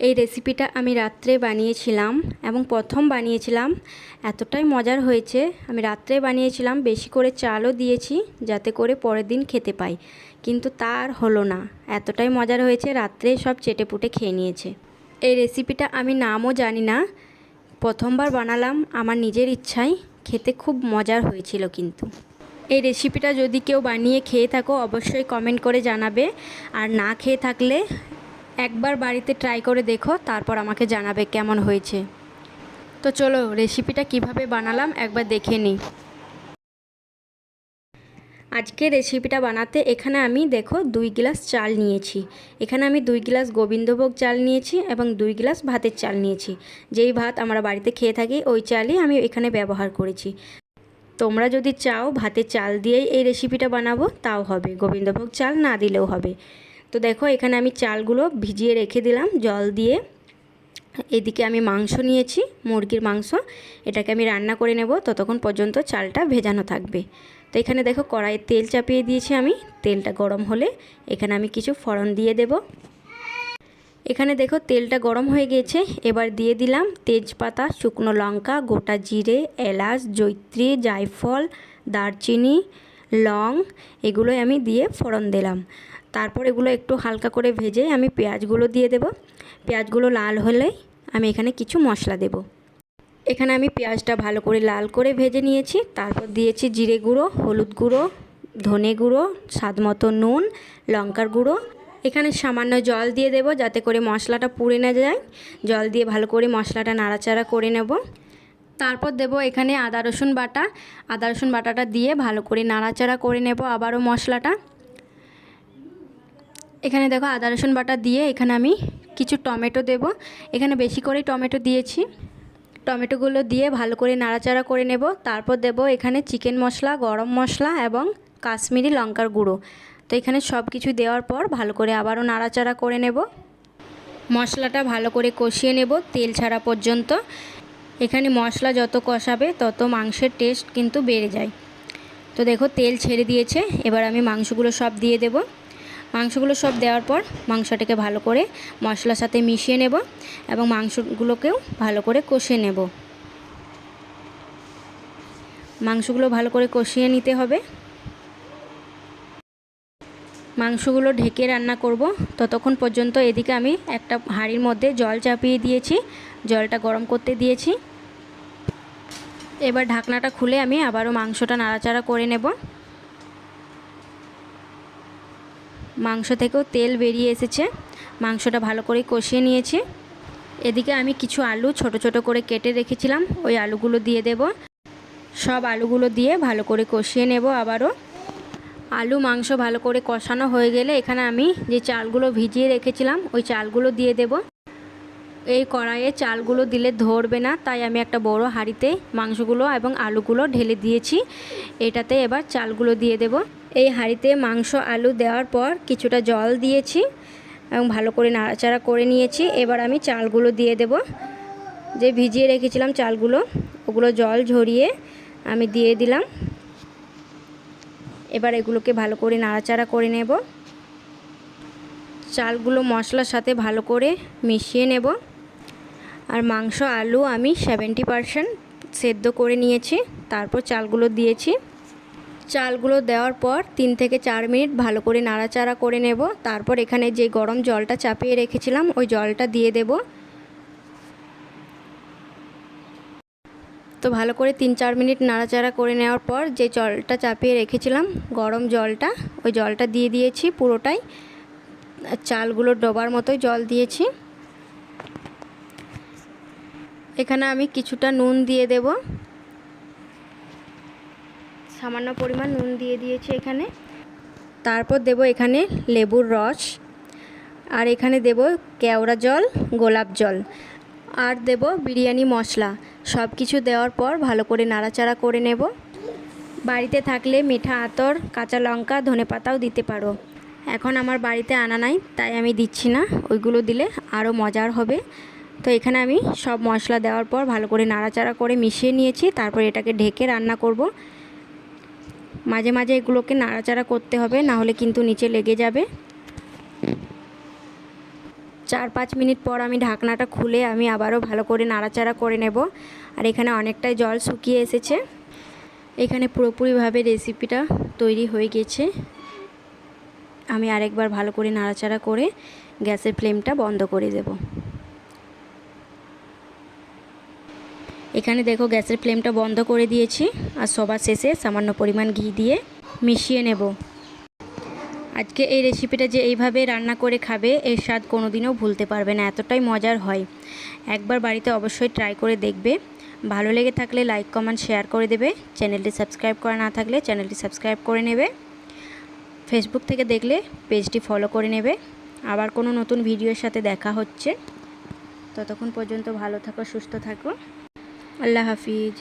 এই রেসিপিটা আমি রাত্রে বানিয়েছিলাম এবং প্রথম বানিয়েছিলাম, এতটাই মজার হয়েছে। আমি রাত্রে বানিয়েছিলাম, বেশি করে চালও দিয়েছি যাতে করে পরের দিন খেতে পাই, কিন্তু তার হলো না। এতটাই মজার হয়েছে, রাত্রে সব চেটেপুটে খেয়ে নিয়েছে। এই রেসিপিটা আমি নামও জানি না, প্রথমবার বানালাম আমার নিজের ইচ্ছায়। খেতে খুব মজার হয়েছিল। কিন্তু এই রেসিপিটা যদি কেউ বানিয়ে খেয়ে থাকো অবশ্যই কমেন্ট করে জানাবে, আর না খেয়ে থাকলে একবার বাড়িতে ট্রাই করে দেখো, তারপর আমাকে জানাবে কেমন হয়েছে। তো চলো রেসিপিটা কিভাবে বানালাম একবার দেখে নিই। আজকে রেসিপিটা বানাতে এখানে আমি দেখো 2 গ্লাস চাল নিয়েছি। এখানে আমি 2 গ্লাস গোবিন্দভোগ চাল নিয়েছি এবং 2 গ্লাস ভাতের চাল নিয়েছি। যেই ভাত আমরা বাড়িতে খেয়ে থাকি ওই চালই আমি এখানে ব্যবহার করেছি। তোমরা যদি চাও ভাতের চাল দিয়েই এই রেসিপিটা বানাবো তাও হবে, গোবিন্দভোগ চাল না দিলেও হবে। তো দেখো এখানে আমি চালগুলো ভিজিয়ে রেখে দিলাম জল দিয়ে। এদিকে আমি মাংস নিয়েছি, মুরগির মাংস। এটাকে আমি রান্না করে নেব, ততক্ষণ পর্যন্ত চালটা ভেজানো থাকবে। তো এখানে দেখো কড়াইয়ে তেল চাপিয়ে দিয়েছি আমি। তেলটা গরম হলে এখানে আমি কিছু ফোড়ন দিয়ে দেব। এখানে দেখো তেলটা গরম হয়ে গেছে, এবার দিয়ে দিলাম তেজপাতা, শুকনো লঙ্কা, গোটা জিরে, এলাচ, জয়িত্রী, জায়ফল, দারচিনি, লং, এগুলোই আমি দিয়ে ফোড়ন দিলাম। তারপর এগুলো একটু হালকা করে ভেজে আমি পেঁয়াজগুলো দিয়ে দেব। পেঁয়াজগুলো লাল হলেই আমি এখানে কিছু মশলা দেব। এখানে আমি পেঁয়াজটা ভালো করে লাল করে ভেজে নিয়েছি। তারপর দিয়েছি জিরে গুঁড়ো, হলুদ গুঁড়ো, ধনে গুঁড়ো, স্বাদ মতো নুন, লঙ্কার গুঁড়ো। এখানে সামান্য জল দিয়ে দেব যাতে করে মশলাটা পুড়ে না যায়। জল দিয়ে ভালো করে মশলাটা নাড়াচাড়া করে নেব। তারপর দেব এখানে আদা রসুন বাটা। আদা রসুন বাটাটা দিয়ে ভালো করে নাড়াচাড়া করে নেব আবারও মশলাটা। এখানে দেখো আদা রসুন বাটা দিয়ে এখানে আমি কিছু টমেটো দেব। এখানে বেশি করেই টমেটো দিয়েছি। টমেটোগুলো দিয়ে ভালো করে নাড়াচাড়া করে নেব। তারপর দেব এখানে চিকেন মশলা, গরম মশলা এবং কাশ্মীরি লঙ্কার গুঁড়ো। তো এখানে সব কিছু দেওয়ার পর ভালো করে আবারও নাড়াচাড়া করে নেব। মশলাটা ভালো করে কষিয়ে নেব তেল ছাড়া পর্যন্ত। এখানে মশলা যত কষাবে তত মাংসের টেস্ট কিন্তু বেড়ে যায়। তো দেখো তেল ছেড়ে দিয়েছে, এবার আমি মাংসগুলো সব দিয়ে দেব। মাংসগুলো সব দেওয়ার পর মাংসটাকে ভালো করে মশলার সাথে মিশিয়ে নেব এবং মাংসগুলোকেও ভালো করে কষিয়ে নেব। মাংসগুলো ভালো করে কষিয়ে নিতে হবে। মাংসগুলো ঢেকে রান্না করব ততক্ষণ পর্যন্ত। এদিকে আমি একটা হাঁড়ির মধ্যে জল চাপিয়ে দিয়েছি, জলটা গরম করতে দিয়েছি। এবার ঢাকনাটা খুলে আমি আবারও মাংসটা নাড়াচাড়া করে নেব। মাংস থেকেও তেল বেরিয়ে এসেছে, মাংসটা ভালো করে কষিয়ে নিয়েছি। এদিকে আমি কিছু আলু ছোট ছোট করে কেটে রেখেছিলাম, ওই আলুগুলো দিয়ে দেব। সব আলুগুলো দিয়ে ভালো করে কষিয়ে নেব আবারও। আলু মাংস ভালো করে কষানো হয়ে গেলে এখানে আমি যে চালগুলো ভিজিয়ে রেখেছিলাম ওই চালগুলো দিয়ে দেব। এই কড়াইয়ে চালগুলো দিলে ধরবে না, তাই আমি একটা বড় হাঁড়িতে মাংসগুলো এবং আলুগুলো ঢেলে দিয়েছি। এটাতে এবার চালগুলো দিয়ে দেব। এই হাঁড়িতে মাংস আলু দেওয়ার পর কিছুটা জল দিয়েছি এবং ভালো করে নাড়াচাড়া করে নিয়েছি। এবার আমি চালগুলো দিয়ে দেব, যে ভিজিয়ে রেখেছিলাম চালগুলো, ওগুলো জল ঝরিয়ে আমি দিয়ে দিলাম। এবার এগুলোকে ভালো করে নাড়াচাড়া করে নেব। চালগুলো মশলার সাথে ভালো করে মিশিয়ে নেব। আর মাংস আলু আমি 70% সেদ্ধ করে নিয়েছি, তারপর চালগুলো দিয়েছি। চালগুলো দেওয়ার পর 3 থেকে 4 মিনিট ভালো করে নাড়াচাড়া করে নেব। তারপর এখানে যে গরম জলটা চাপিয়ে রেখেছিলাম ওই জলটা দিয়ে দেব। তো ভালো করে 3-4 মিনিট নাড়াচাড়া করে নেওয়ার পর যে জলটা চাপিয়ে রেখেছিলাম গরম জলটা, ওই জলটা দিয়ে দিয়েছি পুরোটাই। চালগুলো ডোবার মতোই জল দিয়েছি। এখানে আমি কিছুটা নুন দিয়ে দেব, সামান্য পরিমাণ নুন দিয়ে দিয়েছি এখানে। তারপর দেব এখানে লেবুর রস, আর এখানে দেব কেওড়া জল, গোলাপ জল, আর দেব বিরিয়ানি মশলা। সব কিছু দেওয়ার পর ভালো করে নাড়াচাড়া করে নেব। বাড়িতে থাকলে মিঠা আতর, কাঁচা লঙ্কা, ধনেপাতাও দিতে পারো। এখন আমার বাড়িতে আনা নাই তাই আমি দিচ্ছি না, ওইগুলো দিলে আরও মজার হবে। তো এখানে আমি সব মশলা দেওয়ার পর ভালো করে নাড়াচাড়া করে মিশিয়ে নিয়েছি। তারপর এটাকে ঢেকে রান্না করব। মাঝে মাঝে এগুলোকে নাড়াচাড়া করতে হবে, না হলে কিন্তু নিচে লেগে যাবে। 4-5 মিনিট পর আমি ঢাকনাটা খুলে আমি আবারও ভালো করে নাড়াচাড়া করে নেব। আর এখানে অনেকটাই জল শুকিয়ে এসেছে। এখানে পুরোপুরিভাবে রেসিপিটা তৈরি হয়ে গেছে। আমি আরেকবার ভালো করে নাড়াচাড়া করে গ্যাসের ফ্লেমটা বন্ধ করে দেব। এখানে দেখো গ্যাসের ফ্লেমটা বন্ধ করে দিয়েছি। আর সবার শেষে সামান্য পরিমাণ ঘি দিয়ে মিশিয়ে নেব। আজকে এই রেসিপিটা যে এইভাবে রান্না করে খাবে এর স্বাদ কোনোদিনও ভুলতে পারবে না, এতটাই মজার হয়। একবার বাড়িতে অবশ্যই ট্রাই করে দেখবে। ভালো লেগে থাকলে লাইক কমেন্ট শেয়ার করে দেবে। চ্যানেলটি সাবস্ক্রাইব করা না থাকলে চ্যানেলটি সাবস্ক্রাইব করে নেবে। ফেসবুক থেকে দেখলে পেজটি ফলো করে নেবে। আবার কোনো নতুন ভিডিওর সাথে দেখা হচ্ছে। ততক্ষণ পর্যন্ত ভালো থাকো, সুস্থ থাকো। আল্লাহ হাফিজ।